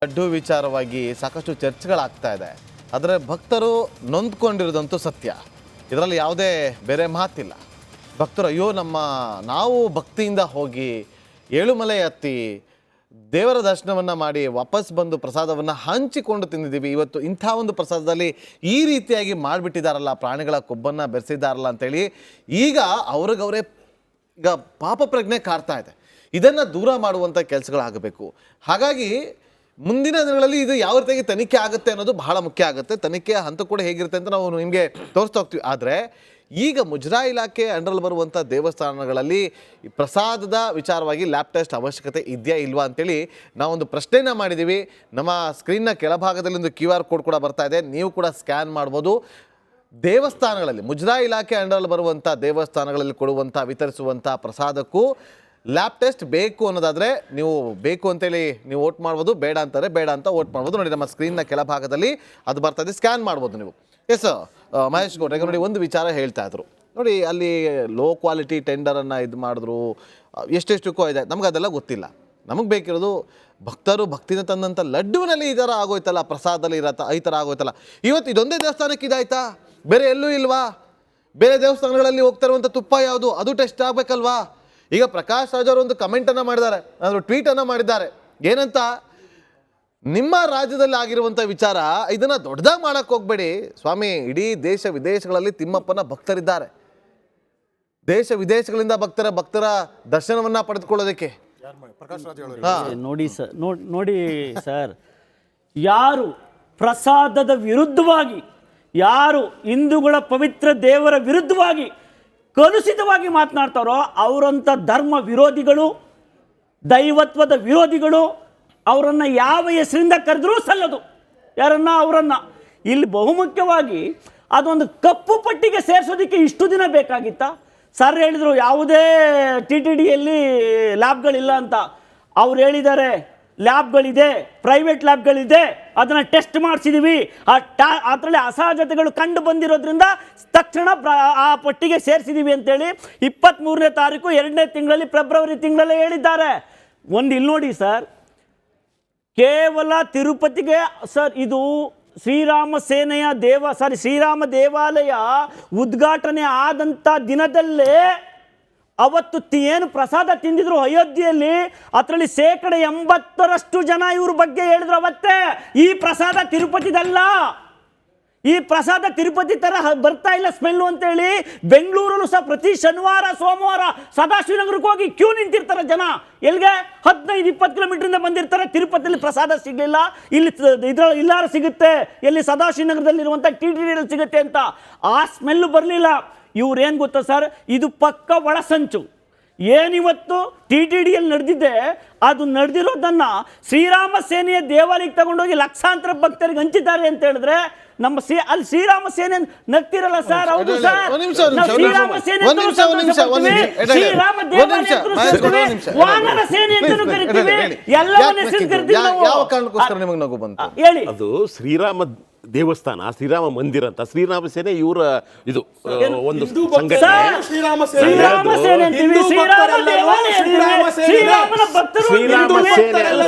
ಲಡ್ಡು ವಿಚಾರವಾಗಿ ಸಾಕಷ್ಟು ಚರ್ಚೆಗಳಾಗ್ತಾ ಇದೆ. ಆದರೆ ಭಕ್ತರು ನೊಂದ್ಕೊಂಡಿರೋದಂತೂ ಸತ್ಯ. ಇದರಲ್ಲಿ ಯಾವುದೇ ಬೇರೆ ಮಾತಿಲ್ಲ. ಭಕ್ತರು ಅಯ್ಯೋ ನಾವು ಭಕ್ತಿಯಿಂದ ಹೋಗಿ ಏಳುಮಲೆ ಹತ್ತಿ ದೇವರ ದರ್ಶನವನ್ನು ಮಾಡಿ ವಾಪಸ್ ಬಂದು ಪ್ರಸಾದವನ್ನು ಹಂಚಿಕೊಂಡು ತಿಂದಿದ್ದೀವಿ. ಇವತ್ತು ಇಂಥ ಒಂದು ಪ್ರಸಾದದಲ್ಲಿ ಈ ರೀತಿಯಾಗಿ ಮಾಡಿಬಿಟ್ಟಿದ್ದಾರಲ್ಲ, ಪ್ರಾಣಿಗಳ ಕೊಬ್ಬನ್ನು ಬೆರೆಸಿದ್ದಾರಲ್ಲ ಅಂತೇಳಿ ಈಗ ಅವ್ರಿಗವರೇ ಈಗ ಪಾಪ ಪ್ರಜ್ಞೆ ಕಾಡ್ತಾ ಇದೆ. ಇದನ್ನು ದೂರ ಮಾಡುವಂಥ ಕೆಲಸಗಳಾಗಬೇಕು. ಹಾಗಾಗಿ ಮುಂದಿನ ದಿನಗಳಲ್ಲಿ ಇದು ಯಾವ ರೀತಿಯಾಗಿ ತನಿಖೆ ಆಗುತ್ತೆ ಅನ್ನೋದು ಬಹಳ ಮುಖ್ಯ ಆಗುತ್ತೆ. ತನಿಖೆಯ ಹಂತ ಕೂಡ ಹೇಗಿರುತ್ತೆ ಅಂತ ನಾವು ನಿಮಗೆ ತೋರಿಸ್ತಾ ಹೋಗ್ತೀವಿ. ಆದರೆ ಈಗ ಮುಜರಾಯಿ ಇಲಾಖೆ ಅಂಡರಲ್ಲಿ ಬರುವಂಥ ದೇವಸ್ಥಾನಗಳಲ್ಲಿ ಪ್ರಸಾದದ ವಿಚಾರವಾಗಿ ಲ್ಯಾಬ್ ಟೆಸ್ಟ್ ಅವಶ್ಯಕತೆ ಇದೆಯಾ ಇಲ್ವಾ ಅಂತೇಳಿ ನಾವೊಂದು ಪ್ರಶ್ನೆನ ಮಾಡಿದ್ದೀವಿ. ನಮ್ಮ ಸ್ಕ್ರೀನ್ನ ಕೆಳಭಾಗದಲ್ಲಿ ಒಂದು QR ಕೋಡ್ ಕೂಡ ಬರ್ತಾ ಇದೆ, ನೀವು ಕೂಡ ಸ್ಕ್ಯಾನ್ ಮಾಡ್ಬೋದು. ದೇವಸ್ಥಾನಗಳಲ್ಲಿ ಮುಜರಾಯಿ ಇಲಾಖೆ ಅಂಡರಲ್ಲಿ ಬರುವಂಥ ದೇವಸ್ಥಾನಗಳಲ್ಲಿ ಕೊಡುವಂಥ ವಿತರಿಸುವಂಥ ಪ್ರಸಾದಕ್ಕೂ ಲ್ಯಾಬ್ ಟೆಸ್ಟ್ ಬೇಕು ಅನ್ನೋದಾದರೆ ನೀವು ಬೇಕು ಅಂತೇಳಿ ನೀವು ವೋಟ್ ಮಾಡ್ಬೋದು, ಬೇಡ ಅಂತಾರೆ ಬೇಡ ಅಂತ ವೋಟ್ ಮಾಡ್ಬೋದು. ನೋಡಿ ನಮ್ಮ ಸ್ಕ್ರೀನ್ನ ಕೆಳಭಾಗದಲ್ಲಿ ಅದು ಬರ್ತಾ ಇದೆ, ಸ್ಕ್ಯಾನ್ ಮಾಡ್ಬೋದು ನೀವು. ಎಸ್ ಮಹೇಶ್ ಗೌಡ್ರೆ, ನೋಡಿ ಒಂದು ವಿಚಾರ ಹೇಳ್ತಾ ಇದ್ರು ನೋಡಿ, ಅಲ್ಲಿ ಲೋ ಕ್ವಾಲಿಟಿ ಟೆಂಡರನ್ನು ಇದು ಮಾಡಿದ್ರು, ಎಷ್ಟೆಷ್ಟಕ್ಕೂ ಇದೆ, ನಮ್ಗೆ ಅದೆಲ್ಲ ಗೊತ್ತಿಲ್ಲ. ನಮಗೆ ಬೇಕಿರೋದು ಭಕ್ತರು ಭಕ್ತಿನ ತಂದಂಥ ಲಡ್ಡುವಿನಲ್ಲಿ ಈ ಥರ ಆಗೋಯ್ತಲ್ಲ, ಪ್ರಸಾದದಲ್ಲಿ ಈ ಥರ ಆಗೋಯ್ತಲ್ಲ. ಇವತ್ತು ಇದೊಂದೇ ದೇವಸ್ಥಾನಕ್ಕೆ ಇದಾಯ್ತಾ? ಬೇರೆ ಎಲ್ಲೂ ಇಲ್ವಾ? ಬೇರೆ ದೇವಸ್ಥಾನಗಳಲ್ಲಿ ಹೋಗ್ತಾ ಇರುವಂಥ ತುಪ್ಪ ಯಾವುದು ಅದು ಟೆಸ್ಟ್ ಆಗಬೇಕಲ್ವಾ? ಈಗ ಪ್ರಕಾಶ್ ರಾಜ್ ಅವರು ಒಂದು ಕಮೆಂಟನ್ನು ಮಾಡಿದ್ದಾರೆ, ಅವರು ಟ್ವೀಟನ್ನು ಮಾಡಿದ್ದಾರೆ. ಏನಂತ, ನಿಮ್ಮ ರಾಜ್ಯದಲ್ಲಿ ಆಗಿರುವಂಥ ವಿಚಾರ ಇದನ್ನು ದೊಡ್ಡದಾಗಿ ಮಾಡೋಕ್ಕೆ ಹೋಗಬೇಡಿ ಸ್ವಾಮಿ. ಇಡೀ ದೇಶ ವಿದೇಶಗಳಲ್ಲಿ ತಿಮ್ಮಪ್ಪನ ಭಕ್ತರಿದ್ದಾರೆ. ದೇಶ ವಿದೇಶಗಳಿಂದ ಭಕ್ತರ ದರ್ಶನವನ್ನು ಪಡೆದುಕೊಳ್ಳೋದಕ್ಕೆ ನೋಡಿ ಸರ್, ಯಾರು ಪ್ರಸಾದದ ವಿರುದ್ಧವಾಗಿ, ಯಾರು ಹಿಂದೂಗಳ ಪವಿತ್ರ ದೇವರ ವಿರುದ್ಧವಾಗಿ ಕಲುಷಿತವಾಗಿ ಮಾತನಾಡ್ತಾರೋ ಅವರಂಥ ಧರ್ಮ ವಿರೋಧಿಗಳು, ದೈವತ್ವದ ವಿರೋಧಿಗಳು, ಅವರನ್ನು ಯಾವ ಹೆಸರಿಂದ ಕರೆದ್ರೂ ಸಲ್ಲದು. ಅವರನ್ನು ಇಲ್ಲಿ ಬಹುಮುಖ್ಯವಾಗಿ ಅದೊಂದು ಕಪ್ಪು ಪಟ್ಟಿಗೆ ಸೇರಿಸೋದಕ್ಕೆ ಇಷ್ಟು ದಿನ ಬೇಕಾಗಿತ್ತಾ? ಸರ್ ಹೇಳಿದರು ಯಾವುದೇ TTDಯಲ್ಲಿ ಲ್ಯಾಬ್ಗಳಿಲ್ಲ ಅಂತ. ಅವ್ರು ಹೇಳಿದ್ದಾರೆ ಲ್ಯಾಬ್ಗಳಿದೆ, ಪ್ರೈವೇಟ್ ಲ್ಯಾಬ್ಗಳಿದೆ, ಅದನ್ನು ಟೆಸ್ಟ್ ಮಾಡಿಸಿದ್ದೀವಿ, ಅದರಲ್ಲಿ ಅಸಹಜತೆಗಳು ಕಂಡು ಬಂದಿರೋದ್ರಿಂದ ತಕ್ಷಣ ಆ ಪಟ್ಟಿಗೆ ಸೇರಿಸಿದ್ದೀವಿ ಅಂತೇಳಿ 23ನೇ ತಾರೀಕು 2ನೇ ತಿಂಗಳಲ್ಲಿ, ಫೆಬ್ರವರಿ ತಿಂಗಳಲ್ಲೇ ಹೇಳಿದ್ದಾರೆ. ಇಲ್ಲಿ ನೋಡಿ ಸರ್, ಕೇವಲ ತಿರುಪತಿಗೆ ಸರ್ ಇದು ಶ್ರೀರಾಮ ದೇವಾಲಯ ಉದ್ಘಾಟನೆ ಆದಂಥ ದಿನದಲ್ಲೇ ಅವತ್ತು ಏನು ಪ್ರಸಾದ ತಿಂದಿದ್ರು ಅಯೋಧ್ಯೆಯಲ್ಲಿ, ಅದರಲ್ಲಿ 80% ಜನ ಇವ್ರ ಬಗ್ಗೆ ಹೇಳಿದ್ರು ಅವತ್ತೇ, ಈ ಪ್ರಸಾದ ತಿರುಪತಿದಲ್ಲ, ಈ ಪ್ರಸಾದ ತಿರುಪತಿ ಥರ ಬರ್ತಾ ಇಲ್ಲ ಸ್ಮೆಲ್ಲು ಅಂತೇಳಿ. ಬೆಂಗಳೂರಲ್ಲೂ ಸಹ ಪ್ರತಿ ಶನಿವಾರ ಸೋಮವಾರ ಸದಾಶಿವನಗರಕ್ಕೆ ಹೋಗಿ ಕ್ಯೂ ನಿಂತಿರ್ತಾರೆ ಜನ. ಎಲ್ಲಿಗೆ? 15-20 ಕಿಲೋಮೀಟ್ರಿಂದ ಬಂದಿರ್ತಾರೆ. ತಿರುಪತಿಯಲ್ಲಿ ಪ್ರಸಾದ ಸಿಗಲಿಲ್ಲ, ಇಲ್ಲಾರ ಸಿಗುತ್ತೆ, ಎಲ್ಲಿ ಸದಾಶಿವನಗರದಲ್ಲಿರುವಂಥ TTDಯಲ್ಲಿ ಸಿಗುತ್ತೆ ಅಂತ. ಆ ಸ್ಮೆಲ್ಲು ಬರಲಿಲ್ಲ. ಇವ್ರೇನು ಗೊತ್ತಾ ಸರ್, ಇದು ಪಕ್ಕ ಒಳಸಂಚು. ಏನಿವತ್ತು TTDಯಲ್ಲಿ ನಡೆದಿದೆ, ಅದು ನಡೆದಿರೋದನ್ನು ಶ್ರೀರಾಮ ಸೇನೆಯ ದೇವಾಲಯಕ್ಕೆ ತಗೊಂಡೋಗಿ ಲಕ್ಷಾಂತರ ಭಕ್ತರಿಗೆ ಹಂಚಿದ್ದಾರೆ ಅಂತ ಹೇಳಿದ್ರೆ ಅಲ್ಲಿ ಶ್ರೀರಾಮ ಸೇನೆ ನಗ್ತಿರಲ್ಲ ಸರ್. ಹೌದು ಸರ್, ಶ್ರೀರಾಮ ಸೇನೆ ಶ್ರೀರಾಮ ದೇವಾಲಯ ವಾನರ ಸೇನೆ ಅಂತ ಕರಿತೀವಿ, ಎಲ್ಲವನ್ನ ಹೆಸರು ಕರಿತೀವಿ ನಾವು. ಯಾವ ಕಾರಣಕ್ಕೋಸ್ಕರ ನಿಮಗೆ ನಗು ಬಂತು ಹೇಳಿ? ಅದು ಶ್ರೀರಾಮ ದೇವಸ್ಥಾನ, ಶ್ರೀರಾಮ ಮಂದಿರ ಅಂತ, ಶ್ರೀರಾಮ ಸೇನೆ ಇವರ ಇದು ಒಂದು ಸಂಘಟನೆ. ಶ್ರೀರಾಮ ಸೇನೆ ಅಂತೀವಿ, ಶ್ರೀರಾಮ ದೇವಾಲಯ ಅಂತೀವಿ, ಶ್ರೀರಾಮನ ಭಕ್ತರು ಶ್ರೀರಾಮ ಸೇನೆ ಅಲ್ಲ,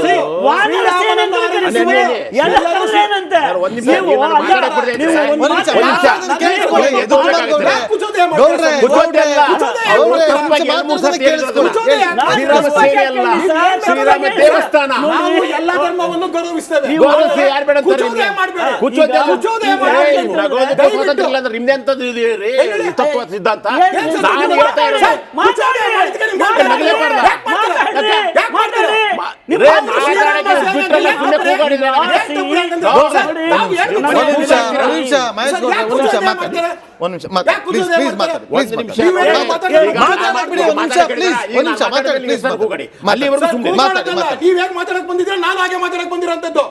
ವಾನರ ಸೇನೆ ಅಂತ ಕರಿತೀವಿ. ಎಲ್ಲರೂ ಏನಂತೆ ಶ್ರೀರಾಮ ದೇವಸ್ಥಾನ ಎಲ್ಲ ಧರ್ಮವನ್ನು ಗೌರವಿಸ್ತೇವೆ. ತತ್ವ ಸಿದ್ಧಾಂತ ಮಾತಾಡಕ್ ಬಂದಿದ್ರೆ ನಾನು ಹಾಗೆ ಮಾತಾಡಕ್ ಬಂದಿರೋಂಥದ್ದು.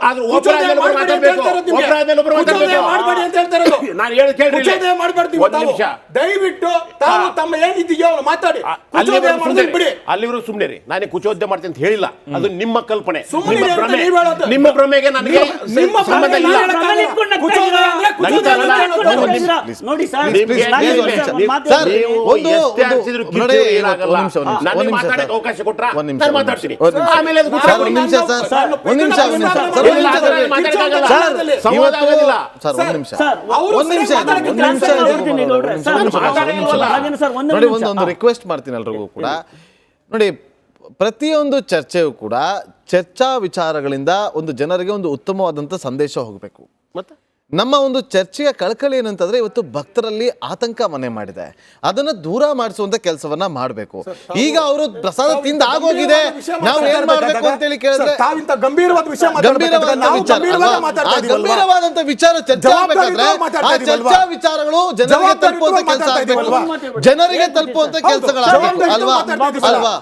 ನಾನು ಹೇಳಿ ಕೇಳ್ರಿ ಕುಚೋದಯ ಮಾಡ್ಬಾರ್ದು ಒಂದು ನಿಮಿಷ ದಯವಿಟ್ಟು ತಾವು ತಮ್ಮ ಏನಿದೆಯೋ ಮಾತಾಡಿ ಕುಚೋದಯ ಮಾಡೋದನ್ನ ಬಿಡಿ ಅಲ್ಲಿವರು ಸುಮ್ಮನೆ ರೀ ನಾನೇ ಕುಚೋದ್ಯ ಮಾಡ್ತೀನಿ ಅಂತ ಹೇಳಿಲ್ಲ ಅದು ನಿಮ್ಮ ಕಲ್ಪನೆ ಸುಮ್ಮನೆ ಅಂತ ನೀವು ಹೇಳೋದು. ನಿಮ್ಮ ಭ್ರಮೆಗೆ ನನಗೆ ನಿಮ್ಮ ಸಂಬಂಧ ಇಲ್ಲ ಕುಚೋದಯ ಅಂದ್ರೆ ಕುಚೋದಯ ನಡೀತಾ ಇಲ್ಲ. ನೋಡಿ ಸರ್ ನಿಮ್ಗೆ ಮಾತಾಡಿ. ಒಂದು ನೋಡಿ, ನನಗೆ ಮಾತಾಡಕ್ಕೆ ಅವಕಾಶ ಕೊಟ್ರ ಒಂದ್ ನಿಮಿಷ, ನಾನು ಮಾತಾಡ್ತೀನಿ ಒಂದ್ ನಿಮಿಷ. ಆಮೇಲೆ ಅದು ಸರ್, ಒಂದ್ ನಿಮಿಷ ಸರ್, ಒಂದ್ ನಿಮಿಷ, ಒಂದ್ ನಿಮಿಷ. ಸರ್, ಒಂದ್ ನಿಮಿಷ. ಸಂವಾದ ಆಗೋದಿಲ್ಲ. ಸರ್, ಒಂದ್ ನಿಮಿಷ. ಸರ್, ಒಂದ್ ನಿಮಿಷ, ಒಂದ್ ನಿಮಿಷ. ನೋಡಿ, ಒಂದು ರಿಕ್ವೆಸ್ಟ್ ಮಾಡ್ತೀನಿ ಎಲ್ರಿಗೂ ಕೂಡ. ನೋಡಿ, ಪ್ರತಿಯೊಂದು ಚರ್ಚೆಯು ಕೂಡ ಚರ್ಚಾ ವಿಚಾರಗಳಿಂದ ಒಂದು ಜನರಿಗೆ ಒಂದು ಉತ್ತಮವಾದಂಥ ಸಂದೇಶ ಹೋಗಬೇಕು. ಮತ್ತೆ ನಮ್ಮ ಒಂದು ಚರ್ಚೆಯ ಕಳಕಳಿ ಏನಂತಂದ್ರೆ ಇವತ್ತು ಭಕ್ತರಲ್ಲಿ ಆತಂಕ ಮನೆ ಮಾಡಿದೆ, ಅದನ್ನ ದೂರ ಮಾಡಿಸುವಂತ ಕೆಲಸವನ್ನ ಮಾಡಬೇಕು. ಈಗ ಅವರು ಪ್ರಸಾದ ತಿಂದ ಆಗೋಗಿದೆ, ನಾವು ಏನ್ ಮಾಡ್ಬೇಕು ಅಂತ ಹೇಳಿ ಕೇಳಿದ್ರೆ ತಾವಿಂತ ಗಂಭೀರವಾದ ವಿಷಯ ಗಂಭೀರವಾದಂತ ವಿಚಾರ ಚರ್ಚೆ ಆಗ್ಬೇಕಾದ್ರೆ ಆ ಚರ್ಚಾ ವಿಚಾರಗಳು ಜನರಿಗೆ ತಲುಪುವಂತ ಕೆಲಸ ಆಗ್ಬೇಕು, ಜನರಿಗೆ ತಲುಪುವಂತ ಕೆಲಸಗಳಾಗಬೇಕು ಅಲ್ವಾ ಅಲ್ವಾ.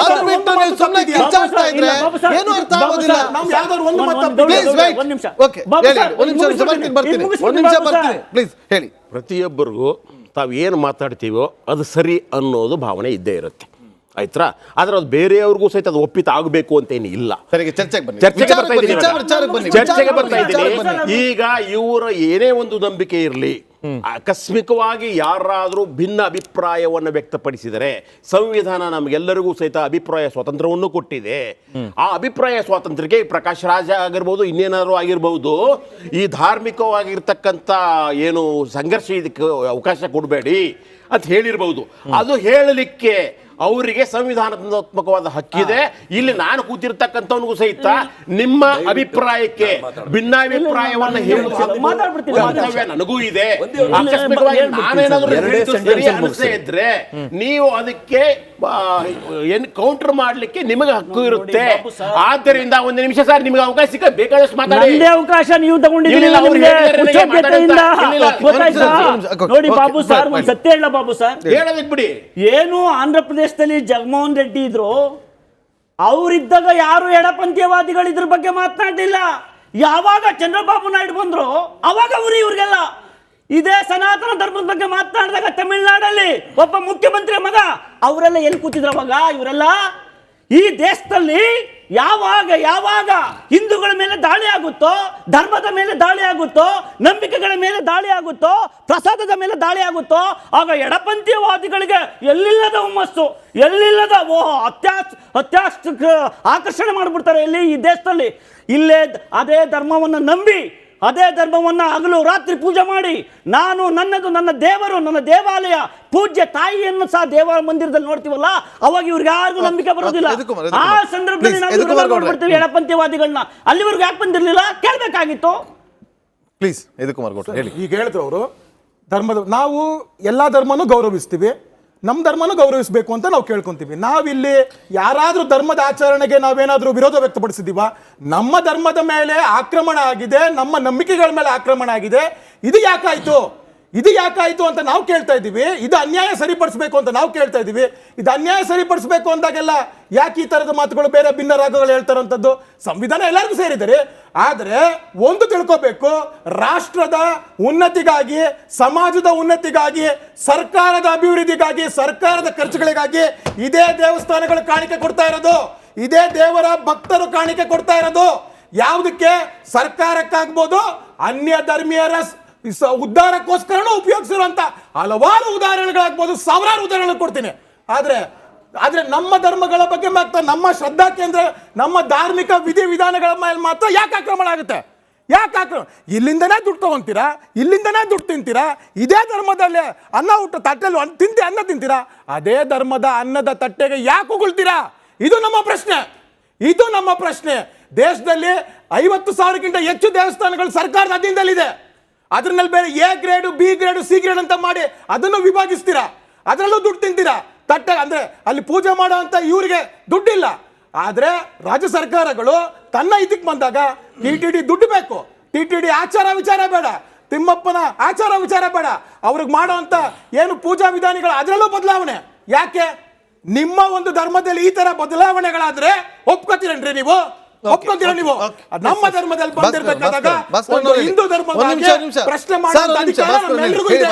ಅದು ಬಿಟ್ಟು ನೀವು ಸುಮ್ಮನೆ ಕಿಚ್ಚಾಡ್ತಾ ಇದ್ರೆ ಏನು ಅರ್ಥ ಆಗೋದಿಲ್ಲ. ಓಕೆ, ಒಂದ್ ನಿಮಿಷ ಬರ್ತೀನಿ, ಪ್ಲೀಸ್ ಹೇಳಿ. ಪ್ರತಿಯೊಬ್ಬರಿಗೂ ತಾವು ಏನು ಮಾತಾಡ್ತೀವೋ ಅದು ಸರಿ ಅನ್ನೋದು ಭಾವನೆ ಇದ್ದೇ ಇರುತ್ತೆ, ಆಯ್ತಾ? ಆದ್ರೆ ಅದು ಬೇರೆಯವ್ರಿಗೂ ಸಹಿತ ಅದು ಒಪ್ಪಿತ ಆಗಬೇಕು ಅಂತ ಏನು ಇಲ್ಲ. ಚರ್ಚೆಗೆ ಬರ್ತಾ ಇದ್ದೀನಿ. ಈಗ ಇವರ ಏನೇ ಒಂದು ನಂಬಿಕೆ ಇರಲಿ, ಆಕಸ್ಮಿಕವಾಗಿ ಯಾರಾದರೂ ಭಿನ್ನ ಅಭಿಪ್ರಾಯವನ್ನು ವ್ಯಕ್ತಪಡಿಸಿದರೆ ಸಂವಿಧಾನ ನಮಗೆಲ್ಲರಿಗೂ ಸಹಿತ ಅಭಿಪ್ರಾಯ ಸ್ವಾತಂತ್ರ್ಯವನ್ನು ಕೊಟ್ಟಿದೆ. ಆ ಅಭಿಪ್ರಾಯ ಸ್ವಾತಂತ್ರ್ಯಕ್ಕೆ ಪ್ರಕಾಶ್ ರಾಜ ಆಗಿರ್ಬೋದು, ಇನ್ನೇನಾದ್ರು ಆಗಿರ್ಬೋದು, ಈ ಧಾರ್ಮಿಕವಾಗಿರ್ತಕ್ಕಂಥ ಏನು ಸಂಘರ್ಷ ಇದಕ್ಕೆ ಅವಕಾಶ ಕೊಡಬೇಡಿ ಅಂತ ಹೇಳಿರ್ಬೋದು. ಅದು ಹೇಳಲಿಕ್ಕೆ ಅವರಿಗೆ ಸಂವಿಧಾನಾತ್ಮಕವಾದ ಹಕ್ಕಿದೆ. ಇಲ್ಲಿ ನಾನು ಕೂತಿರ್ತಕ್ಕಂಥವನಿಗೂ ಸಹಿತ ನಿಮ್ಮ ಅಭಿಪ್ರಾಯಕ್ಕೆ ಭಿನ್ನಾಭಿಪ್ರಾಯವನ್ನು ಹೇಳುವ ನನಗೂ ಇದೆ. ಆಕಸ್ಮಿಕವಾಗಿ ನಾನೇನಾದ್ರೂ ಸರಿ ಅನಿಸೇ ಇದ್ರೆ ನೀವು ಅದಕ್ಕೆ ಕೌಂಟರ್ ಮಾಡ್ಲಿಕ್ಕೆ ನಿಮಗೆ ಹಕ್ಕು ಇರುತ್ತೆ. ಆದ್ದರಿಂದ ಒಂದು ನಿಮಿಷ ಸರ್, ನಿಮಗೆ ಅವಕಾಶ ಸಿಕ್ಕ ಬೇಕಾದಷ್ಟು ಮಾತಾಡಿ. ಅವಕಾಶ ನೀವು ತಗೊಂಡಿದ್ದೀರಿ. ನೋಡಿ ಬಾಬು ಸರ್, ಒಂದು ಸತ್ಯ ಹೇಳ ಬಾಬು ಸರ್, ಹೇಳೋದಕ್ಕೆ ಬಿಡಿ. ಏನು ಆಂಧ್ರ ಪ್ರದೇಶದಲ್ಲಿ ಜಗನ್ಮೋಹನ್ ರೆಡ್ಡಿ ಇದ್ರು, ಅವರಿದ್ದಾಗ ಯಾರು ಎಡಪಂಥೀಯವಾದಿಗಳು ಇದ್ರ ಬಗ್ಗೆ ಮಾತನಾಡಲಿಲ್ಲ. ಯಾವಾಗ ಚಂದ್ರಬಾಬು ನಾಯ್ಡು ಬಂದ್ರು ಅವಾಗ ಅವರು ಇವ್ರಿಗೆಲ್ಲ ಇದೇ ಸನಾತನ ಧರ್ಮದ ಬಗ್ಗೆ ಮಾತನಾಡಿದಾಗ ತಮಿಳುನಾಡಲ್ಲಿ ಒಬ್ಬ ಮುಖ್ಯಮಂತ್ರಿ ಮಗ ಅವರೆಲ್ಲ ಎಲ್ಲಿ ಕೂತಿದ್ರ ಅವಾಗ? ಇವರೆಲ್ಲ ಈ ದೇಶದಲ್ಲಿ ಯಾವಾಗ ಹಿಂದೂಗಳ ಮೇಲೆ ದಾಳಿ ಆಗುತ್ತೋ, ಧರ್ಮದ ಮೇಲೆ ದಾಳಿ ಆಗುತ್ತೋ, ನಂಬಿಕೆಗಳ ಮೇಲೆ ದಾಳಿ ಆಗುತ್ತೋ, ಪ್ರಸಾದದ ಮೇಲೆ ದಾಳಿ ಆಗುತ್ತೋ, ಆಗ ಎಡಪಂಥೀಯವಾದಿಗಳಿಗೆ ಎಲ್ಲಿಲ್ಲದ ಹುಮ್ಮಸ್ಸು, ಎಲ್ಲಿಲ್ಲದ ಆಕರ್ಷಣೆ ಮಾಡಿಬಿಡ್ತಾರೆ ಇಲ್ಲಿ ಈ ದೇಶದಲ್ಲಿ. ಇಲ್ಲೇ ಅದೇ ಧರ್ಮವನ್ನು ನಂಬಿ, ಅದೇ ಧರ್ಮವನ್ನು ಹಗಲು ರಾತ್ರಿ ಪೂಜೆ ಮಾಡಿ, ನಾನು ನನ್ನದು ನನ್ನ ದೇವರು, ನನ್ನ ದೇವಾಲಯ, ಪೂಜ್ಯ ತಾಯಿಯನ್ನು ಸಹ ದೇವಾಲಯ ಮಂದಿರದಲ್ಲಿ ನೋಡ್ತೀವಲ್ಲ, ಅವಾಗ ಇವ್ರಿಗೆ ಯಾರಿಗೂ ನಂಬಿಕೆ ಬರೋದಿಲ್ಲ. ಆ ಸಂದರ್ಭದಲ್ಲಿ ನಾವು ನೋಡ್ಬಿಡ್ತೀವಿ ಎಡಪಂಥೀಯವಾದಿಗಳನ್ನ. ಅಲ್ಲಿವರೆಗೂ ಯಾಕೆ ಬಂದಿರಲಿಲ್ಲ ಕೇಳಬೇಕಾಗಿತ್ತು. ಪ್ಲೀಸ್ ಯದುಕುಮಾರ್ ಗೌಡ್ರು ಹೇಳಿ. ಈಗ ಹೇಳಿದ್ರು ಅವರು, ಧರ್ಮದ ನಾವು ಎಲ್ಲಾ ಧರ್ಮನೂ ಗೌರವಿಸ್ತೀವಿ, ನಮ್ಮ ಧರ್ಮನೂ ಗೌರವಿಸಬೇಕು ಅಂತ ನಾವು ಕೇಳ್ಕೊಂತೀವಿ. ನಾವಿಲ್ಲಿ ಯಾರಾದ್ರೂ ಧರ್ಮದ ಆಚರಣೆಗೆ ನಾವೇನಾದ್ರೂ ವಿರೋಧ ವ್ಯಕ್ತಪಡಿಸಿದೀವ? ನಮ್ಮ ಧರ್ಮದ ಮೇಲೆ ಆಕ್ರಮಣ ಆಗಿದೆ, ನಮ್ಮ ನಂಬಿಕೆಗಳ ಮೇಲೆ ಆಕ್ರಮಣ ಆಗಿದೆ, ಇದು ಯಾಕಾಯ್ತು ಅಂತ ನಾವು ಕೇಳ್ತಾ ಇದ್ದೀವಿ. ಇದು ಅನ್ಯಾಯ ಸರಿಪಡಿಸಬೇಕು ಅಂತ ನಾವು ಕೇಳ್ತಾ ಇದ್ದೀವಿ. ಇದು ಅನ್ಯಾಯ ಸರಿಪಡಿಸಬೇಕು ಅಂದಾಗೆಲ್ಲ ಯಾಕೆ ಈ ತರದ ಮಾತುಗಳು, ಬೇರೆ ಭಿನ್ನ ರಾಗಗಳು ಹೇಳ್ತಾರಂಥದ್ದು? ಸಂವಿಧಾನ ಎಲ್ಲರಿಗೂ ಸೇರಿದರೆ. ಆದರೆ ಒಂದು ತಿಳ್ಕೋಬೇಕು, ರಾಷ್ಟ್ರದ ಉನ್ನತಿಗಾಗಿ, ಸಮಾಜದ ಉನ್ನತಿಗಾಗಿ, ಸರ್ಕಾರದ ಅಭಿವೃದ್ಧಿಗಾಗಿ, ಸರ್ಕಾರದ ಖರ್ಚುಗಳಿಗಾಗಿ ಇದೇ ದೇವಸ್ಥಾನಗಳು ಕಾಣಿಕೆ ಕೊಡ್ತಾ ಇರೋದು, ಇದೇ ದೇವರ ಭಕ್ತರು ಕಾಣಿಕೆ ಕೊಡ್ತಾ ಇರೋದು. ಯಾವುದಕ್ಕೆ? ಸರ್ಕಾರಕ್ಕಾಗ್ಬೋದು, ಅನ್ಯ ಧರ್ಮೀಯರ ಉದ್ಧಾರಕ್ಕೋಸ್ಕರನೂ ಉಪಯೋಗಿಸಿರುವಂತ ಹಲವಾರು ಉದಾಹರಣೆಗಳಾಗ್ಬೋದು, ಸಾವಿರಾರು ಉದಾಹರಣೆ ಕೊಡ್ತೀನಿ. ಆದ್ರೆ ನಮ್ಮ ಧರ್ಮಗಳ ಬಗ್ಗೆ ಮಾತ್ರ, ನಮ್ಮ ಶ್ರದ್ಧಾ ಕೇಂದ್ರ, ನಮ್ಮ ಧಾರ್ಮಿಕ ವಿಧಿವಿಧಾನಗಳ ಮೇಲೆ ಮಾತ್ರ ಯಾಕೆ ಆಕ್ರಮಣ ಆಗುತ್ತೆ? ಯಾಕೆ ಆಕ್ರಮಣ? ಇಲ್ಲಿಂದನೇ ದುಡ್ಡು ತಗೊಂತೀರಾ, ಇಲ್ಲಿಂದನೇ ದುಡ್ಡು ತಿಂತೀರಾ. ಇದೇ ಧರ್ಮದಲ್ಲಿ ಅನ್ನ ಊಟ ತಟ್ಟೆಲ್ಲಿ ಅನ್ನ ತಿಂತೀರಾ, ಅದೇ ಧರ್ಮದ ಅನ್ನದ ತಟ್ಟೆಗೆ ಯಾಕೆ ಉಗುಳ್ತೀರಾ? ಇದು ನಮ್ಮ ಪ್ರಶ್ನೆ. ದೇಶದಲ್ಲಿ 50,000ಕ್ಕಿಂತ ಹೆಚ್ಚು ದೇವಸ್ಥಾನಗಳು ಸರ್ಕಾರದ ಅಧೀನದಲ್ಲಿದೆ. ಅದ್ರಲ್ಲಿ ಬೇರೆ A grade, B grade, C grade ಅಂತ ಮಾಡಿ ಅದನ್ನು ವಿಭಾಗಿಸ್ತೀರಾ, ಅದರಲ್ಲೂ ದುಡ್ಡು ತಿಂತೀರಾ. ತಟ್ಟೆ ಅಂದ್ರೆ ಅಲ್ಲಿ ಪೂಜೆ ಮಾಡೋ ಅಂತ ಇವರಿಗೆ ದುಡ್ಡಿಲ್ಲ. ಆದ್ರೆ ರಾಜ್ಯ ಸರ್ಕಾರಗಳು ತನ್ನ ಇದಕ್ಕೆ ಬಂದಾಗ ಟಿಟಿಡಿ ದುಡ್ಡು ಬೇಕು, ಟಿಟಿಡಿ ಆಚಾರ ವಿಚಾರ ಬೇಡ, ತಿಮ್ಮಪ್ಪನ ಆಚಾರ ವಿಚಾರ ಬೇಡ, ಅವ್ರಿಗೆ ಮಾಡೋ ಅಂತ ಏನು ಪೂಜಾ ವಿಧಾನಗಳು ಅದರಲ್ಲೂ ಬದಲಾವಣೆ. ಯಾಕೆ? ನಿಮ್ಮ ಒಂದು ಧರ್ಮದಲ್ಲಿ ಈ ತರ ಬದಲಾವಣೆಗಳಾದ್ರೆ ಒಪ್ಕೋತೀರೇನ್ರಿ ನೀವು? ಒಪ್ಕೊಂತೀರಾ ನೀವು? ನಮ್ಮ ಧರ್ಮದಲ್ಲಿ ಬಂದಿರಬೇಕಾದಾಗ ಭಾಸ್ಕರನ್ ಒಂದು ಹಿಂದೂ ಧರ್ಮವಾಗಿ ಪ್ರಶ್ನೆ ಮಾಡುವಂತ ಅಧಿಕಾರ ನಮ್ಮೆಲ್ಲರಿಗೂ ಇದೆ.